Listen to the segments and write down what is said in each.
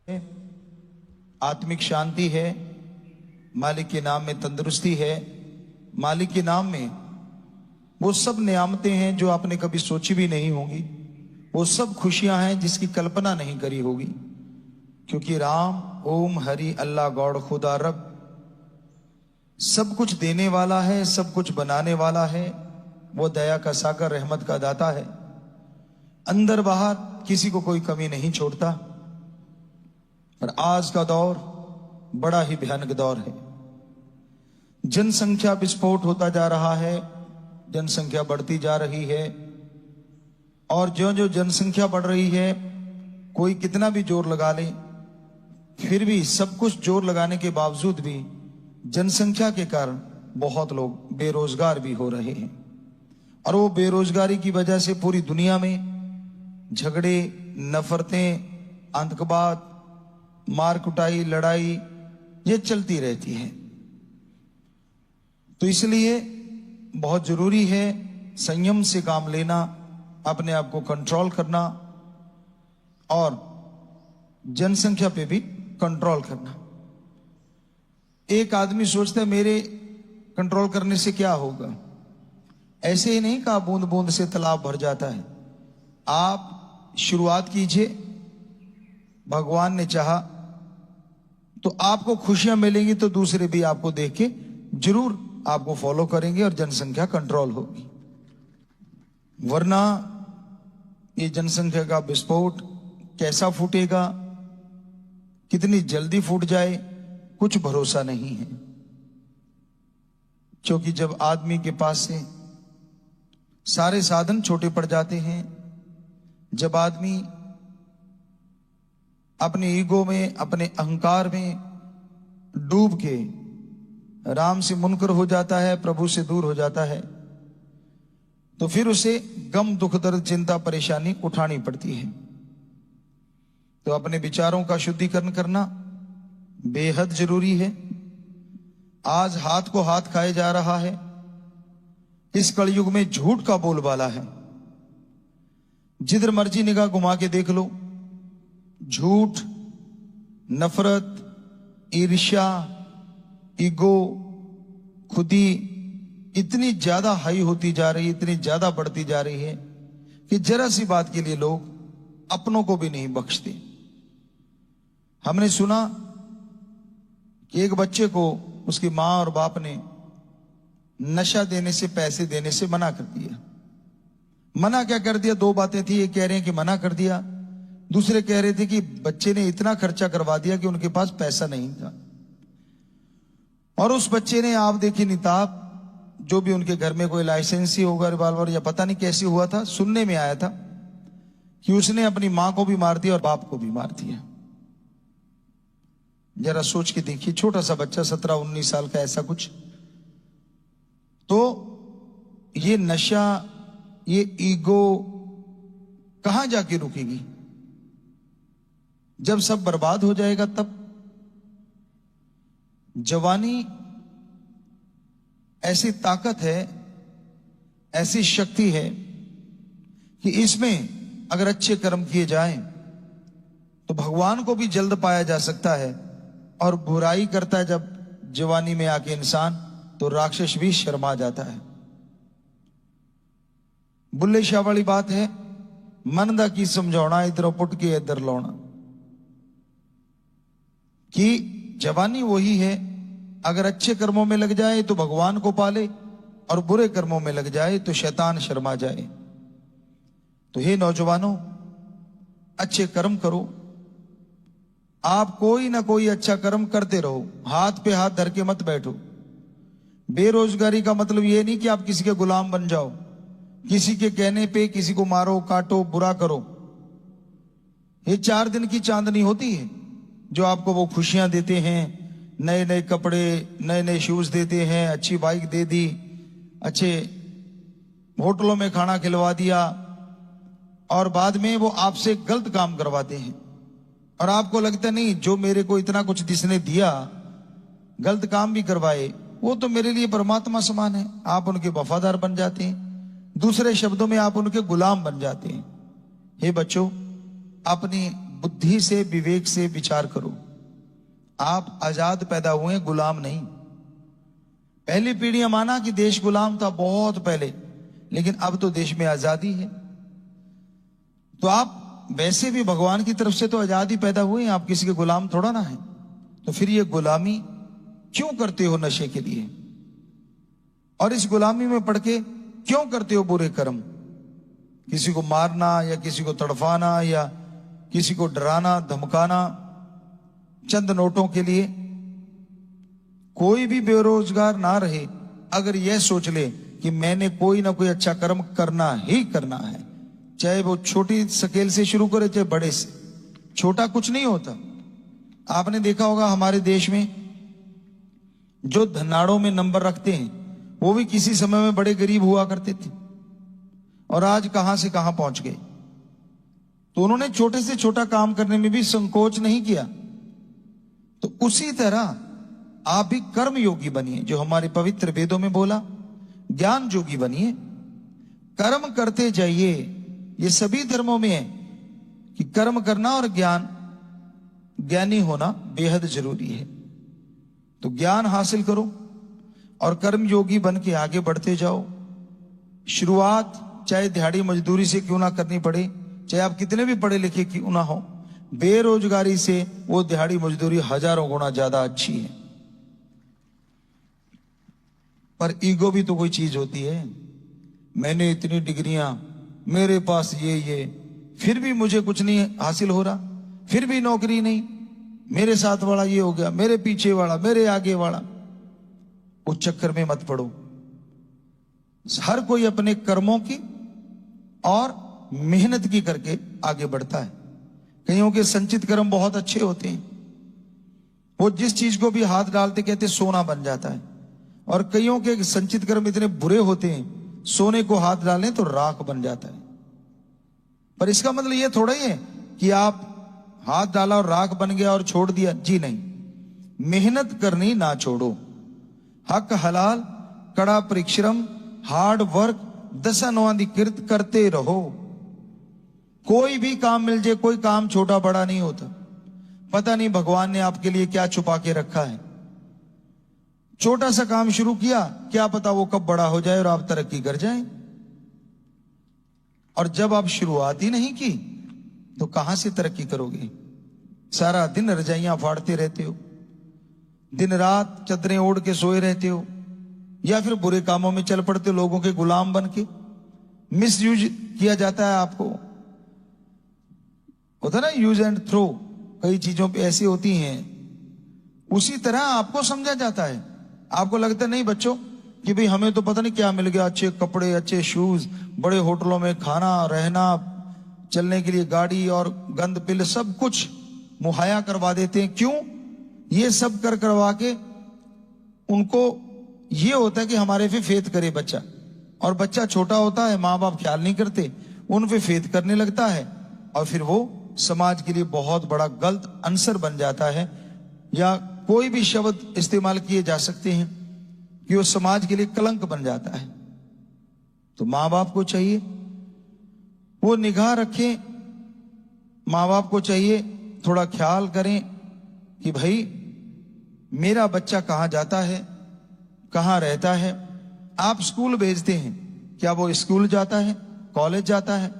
आत्मिक शांति है, मालिक के नाम में तंदुरुस्ती है, मालिक के नाम में वो सब नियामतें हैं जो आपने कभी सोची भी नहीं होंगी। वो सब खुशियां हैं जिसकी कल्पना नहीं करी होगी, क्योंकि राम ओम हरि अल्लाह गॉड खुदा रब सब कुछ देने वाला है, सब कुछ बनाने वाला है। वो दया का सागर, रहमत का दाता है। अंदर बाहर किसी को कोई कमी नहीं छोड़ता। पर आज का दौर बड़ा ही भयानक दौर है। जनसंख्या विस्फोट होता जा रहा है, जनसंख्या बढ़ती जा रही है, और जो जो जनसंख्या बढ़ रही है, कोई कितना भी जोर लगा ले, फिर भी सब कुछ जोर लगाने के बावजूद भी जनसंख्या के कारण बहुत लोग बेरोजगार भी हो रहे हैं। और वो बेरोजगारी की वजह से पूरी दुनिया में झगड़े, नफरतें, आतंकवाद, मार कुटाई, लड़ाई ये चलती रहती है। तो इसलिए बहुत जरूरी है संयम से काम लेना, अपने आप को कंट्रोल करना और जनसंख्या पे भी कंट्रोल करना। एक आदमी सोचता है मेरे कंट्रोल करने से क्या होगा। ऐसे ही नहीं कहा बूंद बूंद से तालाब भर जाता है। आप शुरुआत कीजिए, भगवान ने चाहा तो आपको खुशियां मिलेंगी, तो दूसरे भी आपको देख के जरूर आपको फॉलो करेंगे और जनसंख्या कंट्रोल होगी। वरना ये जनसंख्या का विस्फोट कैसा फूटेगा, कितनी जल्दी फूट जाए, कुछ भरोसा नहीं है। क्योंकि जब आदमी के पास से सारे साधन छोटे पड़ जाते हैं, जब आदमी अपने ईगो में, अपने अहंकार में डूब के राम से मुनकर हो जाता है, प्रभु से दूर हो जाता है, तो फिर उसे गम, दुख, दर्द, चिंता, परेशानी उठानी पड़ती है। तो अपने विचारों का शुद्धिकरण करना बेहद जरूरी है। आज हाथ को हाथ खाए जा रहा है। इस कलयुग में झूठ का बोलबाला है। जिधर मर्जी निगाह घुमा के देख लो, झूठ, नफरत, ईर्ष्या, ईगो, खुदी इतनी ज्यादा हाई होती जा रही है, इतनी ज्यादा बढ़ती जा रही है कि जरा सी बात के लिए लोग अपनों को भी नहीं बख्शते। हमने सुना कि एक बच्चे को उसकी मां और बाप ने नशा देने से, पैसे देने से मना कर दिया। मना क्या कर दिया? दो बातें थी। एक कह रहे हैं कि मना कर दिया, दूसरे कह रहे थे कि बच्चे ने इतना खर्चा करवा दिया कि उनके पास पैसा नहीं था। और उस बच्चे ने, आप देखिए निताब, जो भी उनके घर में कोई लाइसेंसी होगा, रिवॉल्वर या पता नहीं कैसे हुआ था, सुनने में आया था कि उसने अपनी मां को भी मार दिया और बाप को भी मार दिया। जरा सोच के देखिए, छोटा सा बच्चा 17-19 साल का, ऐसा कुछ। तो ये नशा, ये ईगो कहां जाके रुकेगी? जब सब बर्बाद हो जाएगा तब। जवानी ऐसी ताकत है, ऐसी शक्ति है कि इसमें अगर अच्छे कर्म किए जाएं तो भगवान को भी जल्द पाया जा सकता है। और बुराई करता है जब जवानी में आके इंसान, तो राक्षस भी शर्मा जाता है। बुल्ले शाह वाली बात है, मन दा की समझाना, इधरों पुट के इधर लाना। कि जवानी वही है, अगर अच्छे कर्मों में लग जाए तो भगवान को पाले, और बुरे कर्मों में लग जाए तो शैतान शर्मा जाए। तो हे नौजवानों, अच्छे कर्म करो। आप कोई ना कोई अच्छा कर्म करते रहो, हाथ पे हाथ धर के मत बैठो। बेरोजगारी का मतलब ये नहीं कि आप किसी के गुलाम बन जाओ, किसी के कहने पे किसी को मारो, काटो, बुरा करो। ये 4 दिन की चांदनी होती है जो आपको वो खुशियां देते हैं, नए नए कपड़े, नए नए शूज देते हैं, अच्छी बाइक दे दी, अच्छे होटलों में खाना खिलवा दिया, और बाद में वो आपसे गलत काम करवाते हैं। और आपको लगता नहीं, जो मेरे को इतना कुछ जिसने दिया, गलत काम भी करवाए, वो तो मेरे लिए परमात्मा समान है। आप उनके वफादार बन जाते हैं। दूसरे शब्दों में आप उनके गुलाम बन जाते हैं। हे बच्चों, अपनी बुद्धि से, विवेक से विचार करो। आप आजाद पैदा हुए, गुलाम नहीं। पहली पीढ़ियां माना कि देश गुलाम था बहुत पहले, लेकिन अब तो देश में आजादी है। तो आप वैसे भी भगवान की तरफ से तो आजादी पैदा हुए हैं, आप किसी के गुलाम थोड़ा ना है। तो फिर ये गुलामी क्यों करते हो नशे के लिए? और इस गुलामी में पड़ के क्यों करते हो बुरे कर्म? किसी को मारना या किसी को तड़फाना या किसी को डराना धमकाना चंद नोटों के लिए। कोई भी बेरोजगार ना रहे अगर यह सोच ले कि मैंने कोई ना कोई अच्छा कर्म करना ही करना है, चाहे वो छोटी स्केल से शुरू करे चाहे बड़े से। छोटा कुछ नहीं होता। आपने देखा होगा हमारे देश में जो धनाड़ों में नंबर रखते हैं वो भी किसी समय में बड़े गरीब हुआ करते थे और आज कहां से कहां पहुंच गए। तो उन्होंने छोटे से छोटा काम करने में भी संकोच नहीं किया। तो उसी तरह आप भी कर्म योगी बनिए, जो हमारे पवित्र वेदों में बोला, ज्ञान योगी बनिए, कर्म करते जाइए। ये सभी धर्मों में है कि कर्म करना और ज्ञानी होना बेहद जरूरी है। तो ज्ञान हासिल करो और कर्म योगी बन के आगे बढ़ते जाओ। शुरुआत चाहे दिहाड़ी मजदूरी से क्यों ना करनी पड़े, चाहे आप कितने भी पढ़े लिखे क्यों ना हो, बेरोजगारी से वो दिहाड़ी मजदूरी हजारों गुना ज्यादा अच्छी है। पर ईगो भी तो कोई चीज होती है। मैंने इतनी डिग्रियां, मेरे पास ये, फिर भी मुझे कुछ नहीं हासिल हो रहा, फिर भी नौकरी नहीं, मेरे साथ वाला ये हो गया, मेरे पीछे वाला, मेरे आगे वाला। उस चक्कर में मत पड़ो। हर कोई अपने कर्मों की और मेहनत की करके आगे बढ़ता है। कईयों के संचित कर्म बहुत अच्छे होते हैं, वो जिस चीज को भी हाथ डालते कहते सोना बन जाता है। और कईयों के संचित कर्म इतने बुरे होते हैं, सोने को हाथ डालें तो राख बन जाता है। पर इसका मतलब ये थोड़ा ही है कि आप हाथ डाला और राख बन गया और छोड़ दिया, जी नहीं। मेहनत करनी ना छोड़ो। हक हलाल, कड़ा परिश्रम, हार्ड वर्क, दशानुवादिकृत करते रहो। कोई भी काम मिल जाए, कोई काम छोटा बड़ा नहीं होता। पता नहीं भगवान ने आपके लिए क्या छुपा के रखा है। छोटा सा काम शुरू किया, क्या पता वो कब बड़ा हो जाए और आप तरक्की कर जाएं। और जब आप शुरुआत ही नहीं की तो कहां से तरक्की करोगे? सारा दिन रजाइयां फाड़ते रहते हो, दिन रात चदरें ओढ़ के सोए रहते हो, या फिर बुरे कामों में चल पड़ते हो, लोगों के गुलाम बन के। मिस यूज किया जाता है आपको, होता ना यूज एंड थ्रो, कई चीजों पे ऐसी होती हैं। उसी तरह आपको समझा जाता है। आपको लगता नहीं बच्चों कि भाई हमें तो पता नहीं क्या मिल गया, अच्छे कपड़े, अच्छे शूज, बड़े होटलों में खाना, रहना, चलने के लिए गाड़ी और गंद पिल सब कुछ मुहैया करवा देते हैं। क्यों? ये सब करवा के उनको ये होता है कि हमारे पे फेथ करे बच्चा। और बच्चा छोटा होता है, माँ बाप ख्याल नहीं करते, उन पे फेथ करने लगता है और फिर वो समाज के लिए बहुत बड़ा गलत आंसर बन जाता है। या कोई भी शब्द इस्तेमाल किए जा सकते हैं कि वो समाज के लिए कलंक बन जाता है। तो माँ बाप को चाहिए वो निगाह रखें, माँ बाप को चाहिए थोड़ा ख्याल करें कि भाई मेरा बच्चा कहाँ जाता है, कहाँ रहता है। आप स्कूल भेजते हैं, क्या वो स्कूल जाता है, कॉलेज जाता है?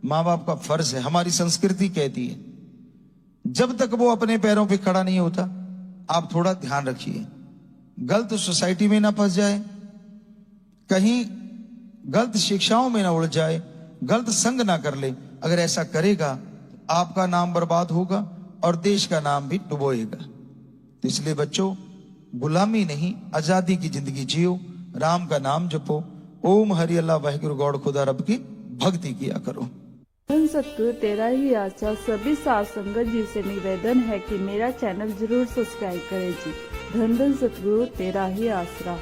माँ बाप का फर्ज है, हमारी संस्कृति कहती है। जब तक वो अपने पैरों पे खड़ा नहीं होता, आप थोड़ा ध्यान रखिए, गलत सोसाइटी में ना फंस जाए, कहीं गलत शिक्षाओं में ना उलझ जाए, गलत संग ना कर ले। अगर ऐसा करेगा तो आपका नाम बर्बाद होगा और देश का नाम भी डुबोएगा। तो इसलिए बच्चों, गुलामी नहीं, आजादी की जिंदगी जियो, राम का नाम जपो, ओम हरि अल्लाह वाहिगुरु गौड़ खुदा रब की भक्ति किया करो। धन सतगुरु तेरा ही आशा। सभी साथ संगत जी से निवेदन है कि मेरा चैनल जरूर सब्सक्राइब करें जी। धन धन सतगुरु तेरा ही आसरा।